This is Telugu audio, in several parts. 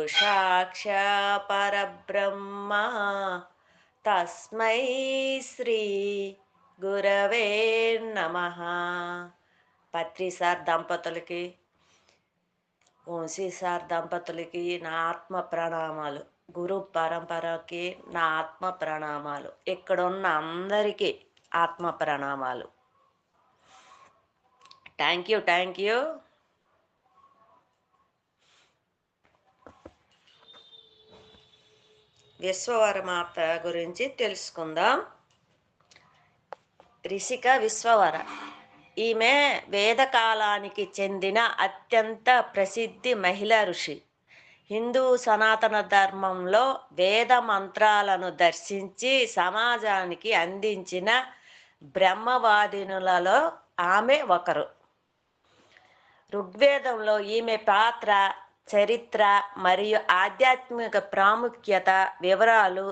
గురుసాక్ష పరబ్రహ్మ తస్మై శ్రీ గురవే నమః. పత్రిసార్ దంపతులకి, వంశీసార్ దంపతులకి నా ఆత్మ ప్రణామాలు. గురు పరంపరకి నా ఆత్మ ప్రణామాలు. ఇక్కడున్న అందరికీ ఆత్మ ప్రణామాలు. Thank you, thank you. విశ్వవరమాత గురించి తెలుసుకుందాం. రిషిక విశ్వవర. ఈమె వేదకాలానికి చెందిన అత్యంత ప్రసిద్ధి మహిళా ఋషి. హిందూ సనాతన ధర్మంలో వేద మంత్రాలను దర్శించి సమాజానికి అందించిన బ్రహ్మవాదినులలో ఆమె ఒకరు. ఋగ్వేదంలో ఈమె పాత్ర, చరిత్ర మరియు ఆధ్యాత్మిక ప్రాముఖ్యత వివరాలు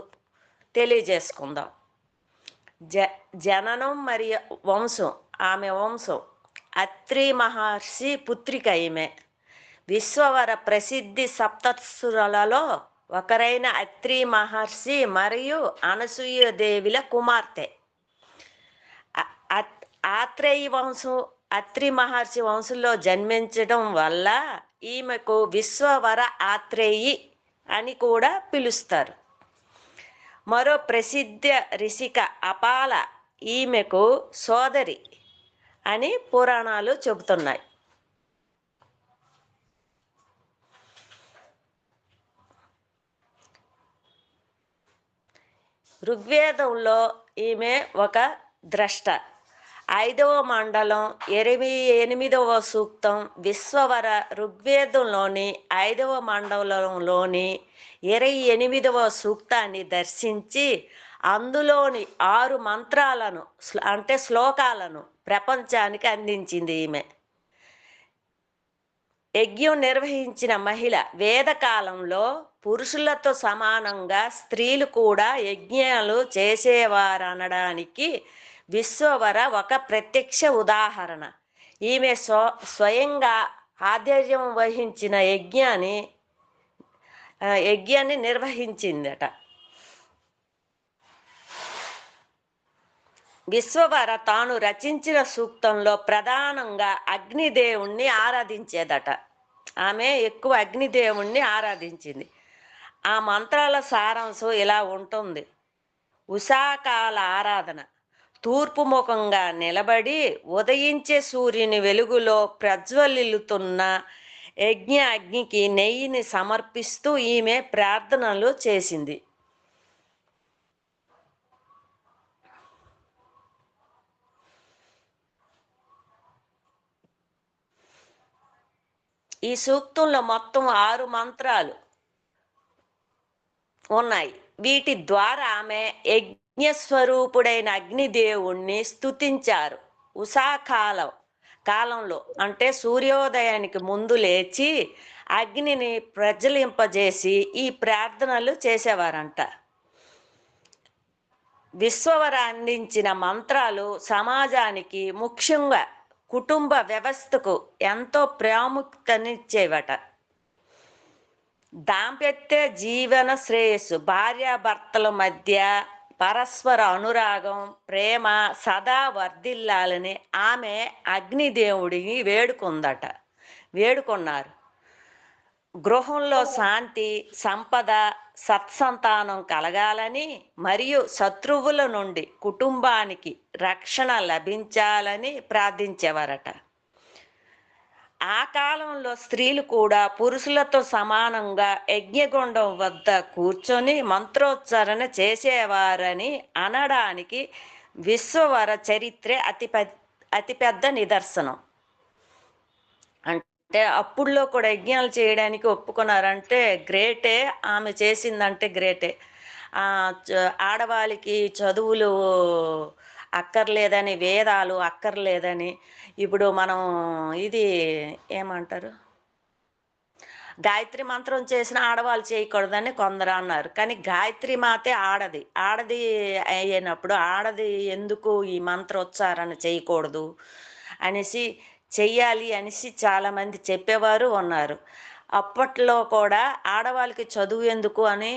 తెలియజేసుకుందాం. జననం మరియు వంశం. ఆమె వంశం అత్రి మహర్షి పుత్రిక. ఈమె విశ్వవర ప్రసిద్ధి సప్తసురులలో ఒకరైన అత్రి మహర్షి మరియు అనసూయదేవిల కుమార్తె. ఆత్రేయ వంశం అత్రి మహర్షి వంశంలో జన్మించడం వల్ల ఈమెకు విశ్వవర ఆత్రేయి అని కూడా పిలుస్తారు. మరో ప్రసిద్ధ రిషిక అపాల ఈమెకు సోదరి అని పురాణాలు చెబుతున్నాయి. ఋగ్వేదంలో ఈమె ఒక ద్రష్ట. 5వ మండలం 28వ సూక్తం విశ్వవర ఋగ్వేదంలోని 5వ మండలంలోని 28వ సూక్తాన్ని దర్శించి అందులోని 6 మంత్రాలను అంటే శ్లోకాలను ప్రపంచానికి అందించింది ఈమె. యజ్ఞం నిర్వహించిన మహిళ. వేదకాలంలో పురుషులతో సమానంగా స్త్రీలు కూడా యజ్ఞాలు చేసేవారనడానికి విశ్వవర ఒక ప్రత్యక్ష ఉదాహరణ. ఈమె స్వయంగా ఆధ్వర్యం వహించిన యజ్ఞాన్ని నిర్వహించిందట. విశ్వవర తాను రచించిన సూక్తంలో ప్రధానంగా అగ్నిదేవుణ్ణి ఆరాధించేదట. ఆమె ఎక్కువ అగ్నిదేవుణ్ణి ఆరాధించింది. ఆ మంత్రాల సారాంశం ఇలా ఉంటుంది. ఉషాకాల ఆరాధన. తూర్పు ముఖంగా నిలబడి ఉదయించే సూర్యుని వెలుగులో ప్రజ్వలిల్లుతున్న యజ్ఞ అగ్నికి నెయ్యిని సమర్పిస్తూ ఈమె ప్రార్థనలు చేసింది. ఈ సూక్తంలో మొత్తం 6 మంత్రాలు ఉన్నాయి. వీటి ద్వారా ఆమె యజ్ఞస్వరూపుడైన అగ్నిదేవుణ్ణి స్తుతించారు. కాలంలో అంటే సూర్యోదయానికి ముందు లేచి అగ్నిని ప్రజ్వలింపజేసి ఈ ప్రార్థనలు చేసేవారంట. విశ్వవర అందించిన మంత్రాలు సమాజానికి, ముఖ్యంగా కుటుంబ వ్యవస్థకు ఎంతో ప్రాముఖ్యతనిచ్చేవట. దాంపత్య జీవన శ్రేయస్సు, భార్యాభర్తల మధ్య పరస్పర అనురాగం, ప్రేమ సదా వర్ధిల్లాలని ఆమె అగ్నిదేవుడిని వేడుకున్నారు. గృహంలో శాంతి, సంపద, సత్సంతానం కలగాలని మరియు శత్రువుల నుండి కుటుంబానికి రక్షణ లభించాలని ప్రార్థించేవారట. ఆ కాలంలో స్త్రీలు కూడా పురుషులతో సమానంగా యజ్ఞగుండం వద్ద కూర్చొని మంత్రోచ్చారణ చేసేవారని అనడానికి విశ్వవర చరిత్రే అతిపెద్ద నిదర్శనం. అంటే అప్పుడులో కూడా యజ్ఞాలు చేయడానికి ఒప్పుకున్నారంటే గ్రేటే. ఆమె చేసిందంటే గ్రేటే. ఆడవాళ్ళకి చదువులు అక్కర్లేదని, వేదాలు అక్కర్లేదని, ఇప్పుడు మనం ఇది ఏమంటారు, గాయత్రి మంత్రం చేసిన ఆడవాళ్ళు చేయకూడదని కొందరు అన్నారు. కానీ గాయత్రి మాతే ఆడది అయినప్పుడు ఆడది ఎందుకు ఈ మంత్రోచ్చారణ చేయకూడదు అనేసి చెయ్యాలి అనేసి చాలామంది చెప్పేవారు ఉన్నారు. అప్పట్లో కూడా ఆడవాళ్ళకి చదువు ఎందుకు అని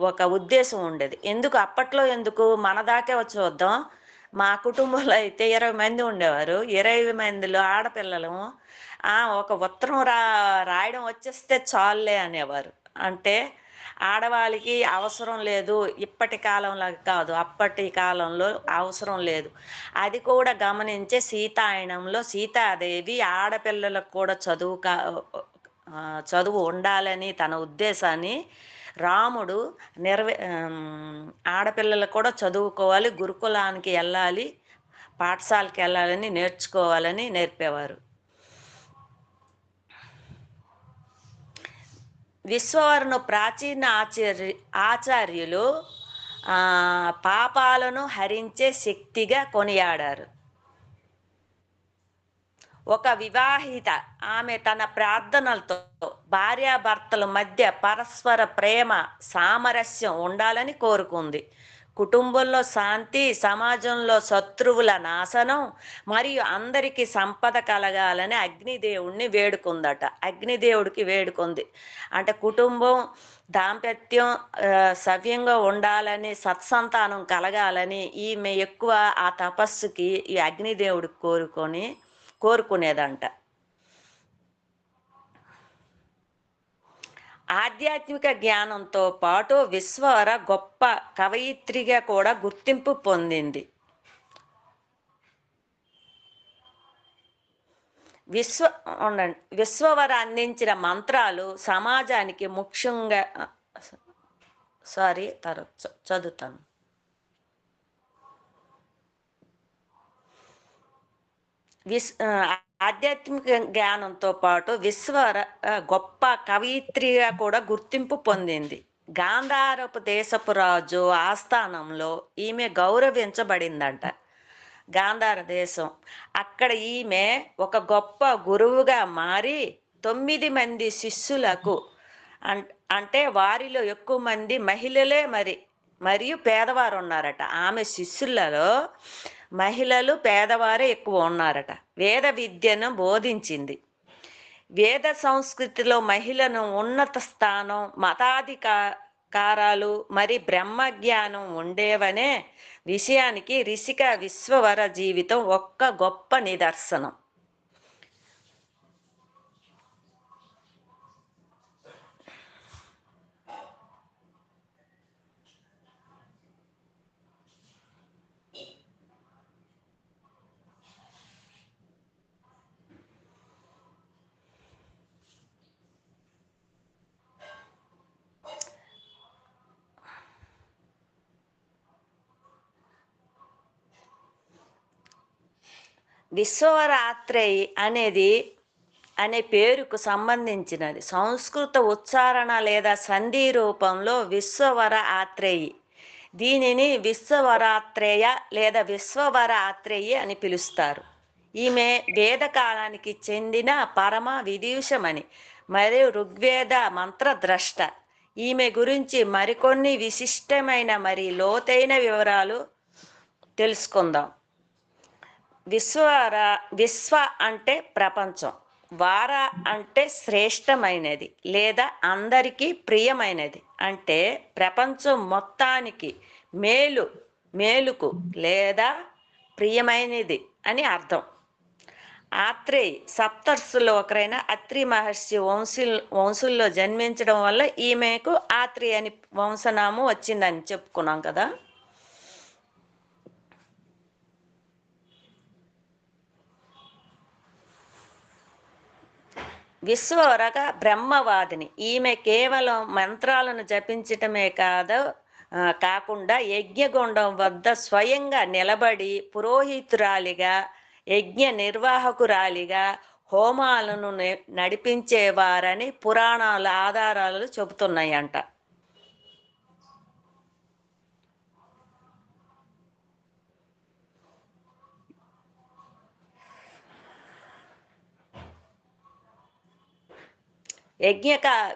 ఒక ఉద్దేశం ఉండేది. ఎందుకు అప్పట్లో ఎందుకు మన దాకే వచ్చి చూద్దాం. మా కుటుంబంలో అయితే 20 మంది ఉండేవారు. 20 మందిలో ఆడపిల్లలము. ఒక ఉత్తరం రాయడం వచ్చేస్తే చాలులే అనేవారు. అంటే ఆడవాళ్ళకి అవసరం లేదు. ఇప్పటి కాలంలాగా కాదు. అప్పటి కాలంలో అవసరం లేదు. అది కూడా గమనించే సీతాయనంలో సీతాదేవి ఆడపిల్లలకు కూడా చదువు ఉండాలని తన ఉద్దేశాన్ని రాముడు ఆడపిల్లలకు కూడా చదువుకోవాలి, గురుకులానికి వెళ్ళాలి, పాఠశాలకి వెళ్ళాలని నేర్చుకోవాలని నేర్పేవారు. విశ్వవరును ప్రాచీన ఆచార్యులు పాపాలను హరించే శక్తిగా కొనియాడారు. ఒక వివాహిత ఆమె తన ప్రార్థనలతో భార్యాభర్తల మధ్య పరస్పర ప్రేమ సామరస్యం ఉండాలని కోరుకుంది. కుటుంబంలో శాంతి, సమాజంలో శత్రువుల నాశనం మరియు అందరికీ సంపద కలగాలని అగ్నిదేవుడిని వేడుకుందట. అగ్నిదేవుడికి వేడుకుంది అంటే కుటుంబం దాంపత్యం సవ్యంగా ఉండాలని, సత్సంతానం కలగాలని ఈమె ఎక్కువ ఆ తపస్సుకి ఈ అగ్నిదేవుడికి కోరుకునేదంట. ఆధ్యాత్మిక జ్ఞానంతో పాటు విశ్వవర గొప్ప కవయిత్రిగా కూడా గుర్తింపు పొందింది. విశ్వవర అందించిన మంత్రాలు సమాజానికి ముఖ్యంగా చదువుతాను. ఆధ్యాత్మిక జ్ఞానంతో పాటు విశ్వవర గొప్ప కవయిత్రిగా కూడా గుర్తింపు పొందింది. గాంధారపు దేశపు రాజు ఆస్థానంలో ఈమె గౌరవించబడిందంట. గాంధార దేశం అక్కడ ఈమె ఒక గొప్ప గురువుగా మారి 9 మంది శిష్యులకు అంటే వారిలో ఎక్కువ మంది మహిళలే మరియు పేదవారు ఉన్నారట. ఆమె శిష్యులలో మహిళలు పేదవారే ఎక్కువ ఉన్నారట. వేద విద్యను బోధించింది. వేద సంస్కృతిలో మహిళను ఉన్నత స్థానం, మతాధికారాలు మరి బ్రహ్మజ్ఞానం ఉండేవనే విషయానికి రిషిక విశ్వవర జీవితం ఒక్క గొప్ప నిదర్శనం. విశ్వవరాత్రేయి అనే పేరుకు సంబంధించినది. సంస్కృత ఉచ్చారణ లేదా సంధి రూపంలో విశ్వవర ఆత్రేయి. దీనిని విశ్వవరాత్రేయ లేదా విశ్వవర ఆత్రేయి అని పిలుస్తారు. ఈమె వేదకాలానికి చెందిన పరమ విదూషమణి మరియు ఋగ్వేద మంత్రద్రష్ట. ఈమె గురించి మరికొన్ని విశిష్టమైన లోతైన వివరాలు తెలుసుకుందాం. విశ్వ అంటే ప్రపంచం, వార అంటే శ్రేష్టమైనది లేదా అందరికీ ప్రియమైనది. అంటే ప్రపంచం మొత్తానికి మేలుకు లేదా ప్రియమైనది అని అర్థం. ఆత్రేయి సప్తర్షుల్లో ఒకరైన అత్రి మహర్షి వంశుల్లో జన్మించడం వల్ల ఈమెకు ఆత్రేయి అని వంశనామం వచ్చిందని చెప్పుకున్నాం కదా. విశ్వవరక బ్రహ్మవాదిని. ఈమె కేవలం మంత్రాలను జపించటమే కాకుండా యజ్ఞగుండం వద్ద స్వయంగా నిలబడి పురోహితురాలిగా, యజ్ఞ నిర్వాహకురాలిగా హోమాలను నడిపించేవారని పురాణాల ఆధారాలు చెబుతున్నాయంట.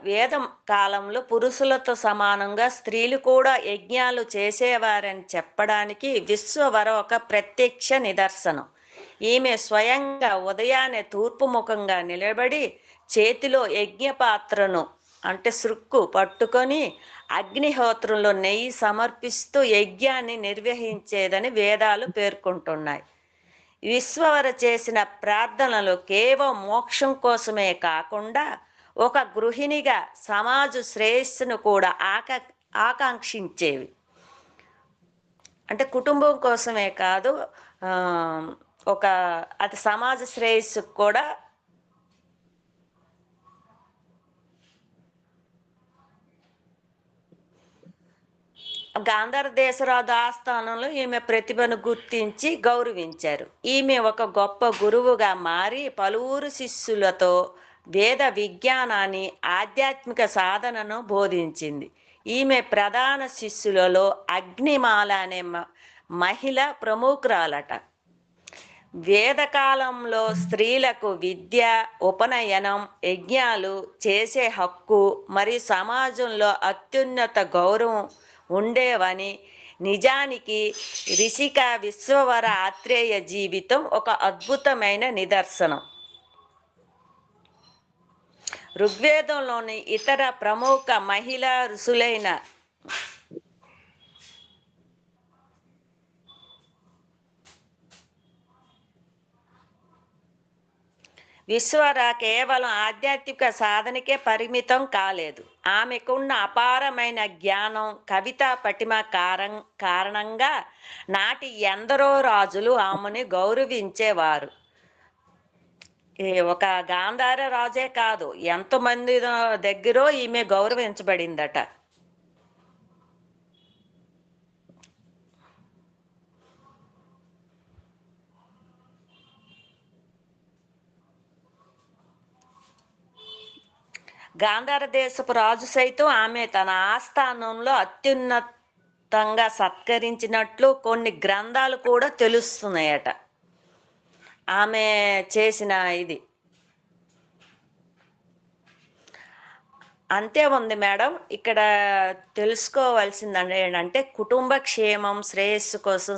వేదం కాలంలో పురుషులతో సమానంగా స్త్రీలు కూడా యజ్ఞాలు చేసేవారని చెప్పడానికి విశ్వవర ఒక ప్రత్యక్ష నిదర్శనం. ఈమె స్వయంగా ఉదయాన్నే తూర్పు ముఖంగా నిలబడి చేతిలో యజ్ఞ పాత్రను అంటే సృక్కు పట్టుకొని అగ్నిహోత్రంలో నెయ్యి సమర్పిస్తూ యజ్ఞాన్ని నిర్వహించేదని వేదాలు పేర్కొంటున్నాయి. విశ్వవర చేసిన ప్రార్థనలు కేవలం మోక్షం కోసమే కాకుండా ఒక గృహిణిగా సమాజ శ్రేయస్సును కూడా ఆకాంక్షించేవి. అంటే కుటుంబం కోసమే కాదు, ఆ, ఒక అది సమాజ శ్రేయస్సుకు కూడా. గాంధార దేశరాజు ఆస్థానంలో ఈమె ప్రతిభను గుర్తించి గౌరవించారు. ఈమె ఒక గొప్ప గురువుగా మారి పలువురు శిష్యులతో వేద విజ్ఞానాన్ని, ఆధ్యాత్మిక సాధనను బోధించింది. ఈమె ప్రధాన శిష్యులలో అగ్నిమాల అనే మహిళ ప్రముఖురాలట. వేదకాలంలో స్త్రీలకు విద్య, ఉపనయనం, యజ్ఞాలు చేసే హక్కు మరియు సమాజంలో అత్యున్నత గౌరవం ఉండేవని. నిజానికి రిషిక విశ్వవర ఆత్రేయ జీవితం ఒక అద్భుతమైన నిదర్శనం. ఋగ్వేదంలోని ఇతర ప్రముఖ మహిళా ఋషులైన విశ్వవర కేవలం ఆధ్యాత్మిక సాధనకే పరిమితం కాలేదు. ఆమెకున్న అపారమైన జ్ఞానం, కవితా పటిమ కారణంగా నాటి ఎందరో రాజులు ఆమెను గౌరవించేవారు. ఒక గాంధార రాజే కాదు, ఎంతమంది దగ్గర ఈమె గౌరవించబడిందట. గాంధార దేశపు రాజు సైతం ఆమె తన ఆస్థానంలో అత్యున్నతంగా సత్కరించినట్లు కొన్ని గ్రంథాలు కూడా తెలుస్తున్నాయట. ఆమె చేసిన ఇది అంతే ఉంది మేడం. ఇక్కడ తెలుసుకోవాల్సింది ఏంటంటే కుటుంబ క్షేమం, శ్రేయస్సు కోసం,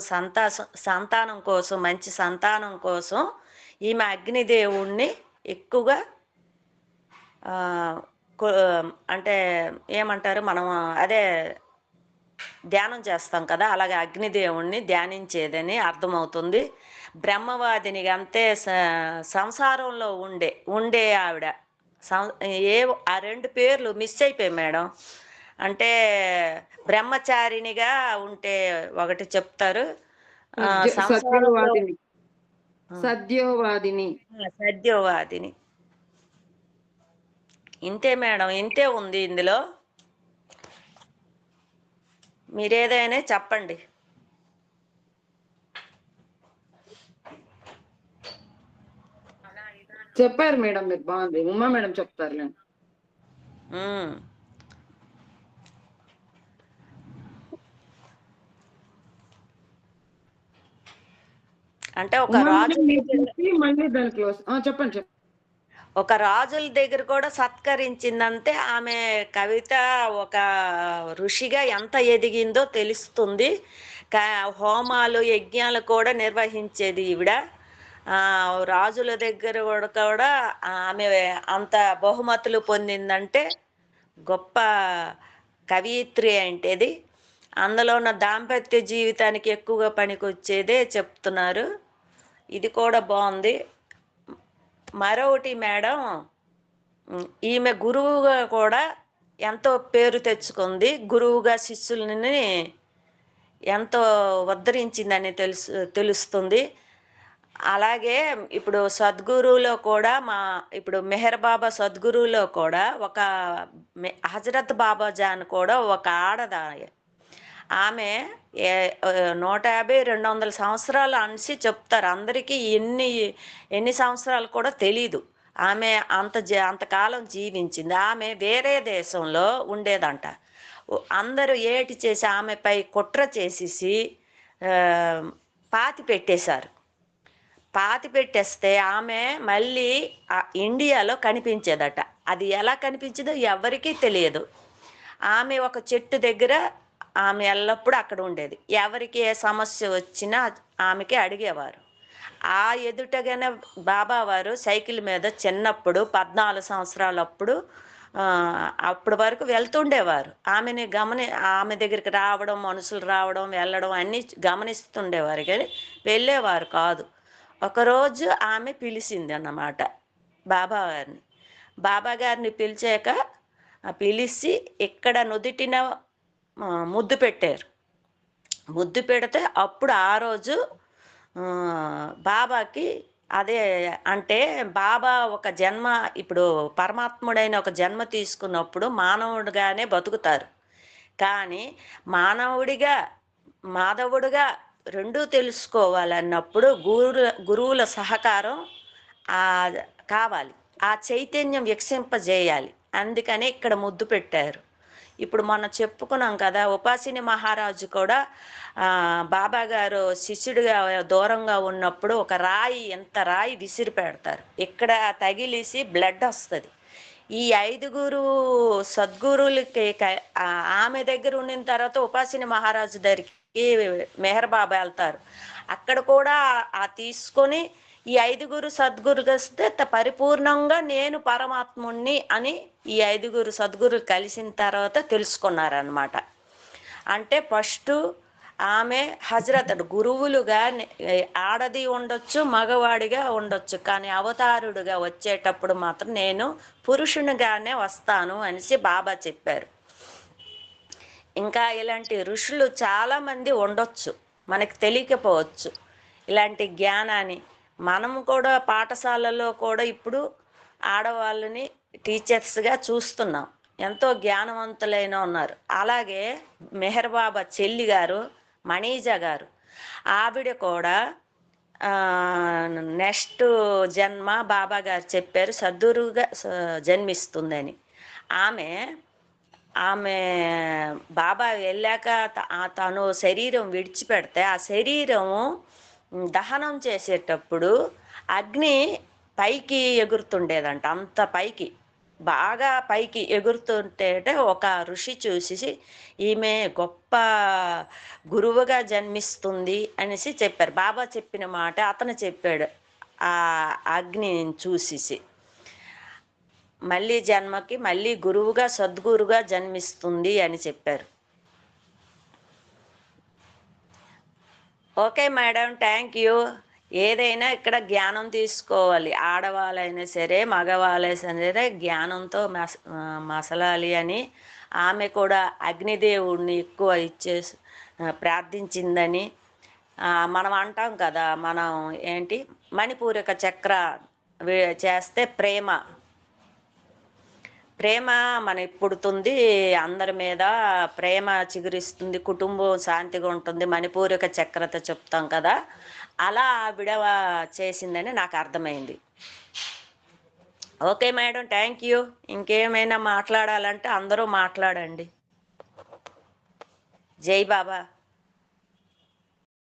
సంతానం కోసం, మంచి సంతానం కోసం ఈమె అగ్నిదేవుణ్ణి ఎక్కువగా అంటే ఏమంటారు, మనం అదే ధ్యానం చేస్తాం కదా, అలాగే అగ్నిదేవుణ్ణి ధ్యానించేదని అర్థమవుతుంది. బ్రహ్మవాదిని అంతే సంసారంలో ఉండే ఆవిడ. ఆ రెండు పేర్లు మిస్ అయిపోయాయి మేడం. అంటే బ్రహ్మచారినిగా ఉంటే ఒకటి చెప్తారు, సద్యోవాదిని. ఇంతే మేడం, ఇంతే ఉంది ఇందులో. మీరేదైనా చెప్పండి. చెప్పారు మేడం, మీరు బాగుంది. ఉమా మేడం చెప్తారు. అంటే ఒక రాజు చెప్పండి. ఒక రాజుల దగ్గర కూడా సత్కరించిందంటే ఆమె కవిత ఒక ఋషిగా ఎంత ఎదిగిందో తెలుస్తుంది. హోమాలు, యజ్ఞాలు కూడా నిర్వహించేది ఈవిడ. రాజుల దగ్గర కూడా ఆమె అంత బహుమతులు పొందిందంటే గొప్ప కవయిత్రి అంటేది. అందులో ఉన్న దాంపత్య జీవితానికి ఎక్కువగా పనికొచ్చేదే చెప్తున్నారు. ఇది కూడా బాగుంది. మరొకటి మేడం, ఈమె గురువుగా కూడా ఎంతో పేరు తెచ్చుకుంది. గురువుగా శిష్యులని ఎంతో ఉద్ధరించిందని తెలుస్తుంది. అలాగే ఇప్పుడు సద్గురువులో కూడా ఇప్పుడు మెహర్ బాబా సద్గురువులో కూడా ఒక హజరత్ బాబా జాన్ కూడా ఒక ఆడదాయ. ఆమె 150-200 సంవత్సరాలు అనిసి చెప్తారు. అందరికీ ఎన్ని సంవత్సరాలు కూడా తెలీదు. ఆమె అంతకాలం జీవించింది. ఆమె వేరే దేశంలో ఉండేదంట. అందరూ ఏటి చేసి ఆమెపై కుట్ర చేసేసి పాతి పెట్టేస్తే ఆమె మళ్ళీ ఇండియాలో కనిపించేదట. అది ఎలా కనిపించిందో ఎవరికీ తెలియదు. ఆమె ఒక చెట్టు దగ్గర ఆమె ఎల్లప్పుడూ అక్కడ ఉండేది. ఎవరికి ఏ సమస్య వచ్చినా ఆమెకి అడిగేవారు. ఆ ఎదుటగానే బాబా వారు సైకిల్ మీద చిన్నప్పుడు 14 సంవత్సరాలప్పుడు అప్పటి వరకు వెళ్తుండేవారు. ఆమె దగ్గరికి రావడం, మనుషులు రావడం, వెళ్ళడం అన్నీ గమనిస్తుండేవారు గానీ వెళ్ళేవారు కాదు. ఒకరోజు ఆమె పిలిచిందన్నమాట బాబా గారిని. బాబా గారిని పిలిచాక పిలిచి ఇక్కడ నుదిటిన ముద్దు పెట్టారు. ముద్దు పెడితే అప్పుడు ఆ రోజు బాబాకి అదే అంటే బాబా ఒక జన్మ ఇప్పుడు పరమాత్ముడైన ఒక జన్మ తీసుకున్నప్పుడు మానవుడిగానే బతుకుతారు. కానీ మానవుడిగా, మాధవుడిగా రెండూ తెలుసుకోవాలన్నప్పుడు గురువుల సహకారం ఆహ్, కావాలి. ఆ చైతన్యం వికసింపజేయాలి. అందుకని ఇక్కడ ముద్దు పెట్టారు. ఇప్పుడు మనం చెప్పుకున్నాం కదా! ఉపాసిని మహారాజు కూడా బాబా గారు శిష్యుడిగా దూరంగా ఉన్నప్పుడు ఒక రాయి ఎంత రాయి విసిరి పెడతారు. ఇక్కడ తగిలేసి బ్లడ్ వస్తది. ఈ 5గురు సద్గురువులకి ఆమె దగ్గర ఉండిన తర్వాత ఉపాసిని మహారాజు దగ్గరికి మెహర్ బాబా ఎళ్తారు. అక్కడ కూడా తీసుకొని ఈ 5గురు సద్గురుగొస్తే పరిపూర్ణంగా నేను పరమాత్ముడిని అని ఈ 5గురు సద్గురులు కలిసిన తర్వాత తెలుసుకున్నారనమాట. అంటే ఫస్టు ఆమె హజరత్ గురువులుగా ఆడది ఉండొచ్చు, మగవాడిగా ఉండొచ్చు. కానీ అవతారుడుగా వచ్చేటప్పుడు మాత్రం నేను పురుషునిగానే వస్తాను అనేసి బాబా చెప్పారు. ఇంకా ఇలాంటి ఋషులు చాలామంది ఉండొచ్చు. మనకు తెలియకపోవచ్చు. ఇలాంటి జ్ఞానాన్ని మనం కూడా పాఠశాలలో కూడా ఇప్పుడు ఆడవాళ్ళని టీచర్స్‌గా చూస్తున్నాం. ఎంతో జ్ఞానవంతులైన ఉన్నారు. అలాగే మెహర్ బాబా చెల్లి గారు, మణీజా గారు. ఆవిడ కూడా నెక్స్ట్ జన్మ బాబా గారు చెప్పారు సద్గురువుగా జన్మిస్తుందని. ఆమె ఆమె బాబా వెళ్ళాక తను శరీరం విడిచిపెడితే ఆ శరీరం దహనం చేసేటప్పుడు అగ్ని పైకి ఎగురుతుండేదంట. అంత పైకి బాగా పైకి ఎగురుతుంటే ఒక ఋషి చూసి ఈమె గొప్ప గురువుగా జన్మిస్తుంది అనేసి చెప్పారు. బాబా చెప్పిన మాట అతను చెప్పాడు. ఆ అగ్నిని చూసేసి మళ్ళీ గురువుగా సద్గురుగా జన్మిస్తుంది అని చెప్పారు. Okay madam. Thank you. ఏదైనా ఇక్కడ జ్ఞానం తీసుకోవాలి. ఆడవాళ్ళైనా సరే, మగవాళ్ళైనా సరే జ్ఞానంతో మసలాలి అని ఆమె కూడా అగ్నిదేవుడిని ఎక్కువ ప్రార్థించిందని మనం అంటాం కదా! మనం ఏంటి మణిపూరక చక్ర చేస్తే ప్రేమ మనకి పుడుతుంది. అందరి మీద ప్రేమ చిగురిస్తుంది. కుటుంబం శాంతిగా ఉంటుంది. మణిపూరక చక్రత చెప్తాం కదా! అలా ఆవిడ చేసిందని నాకు అర్థమైంది. Okay madam. Thank you. ఇంకేమైనా మాట్లాడాలంటే అందరూ మాట్లాడండి. జై బాబా.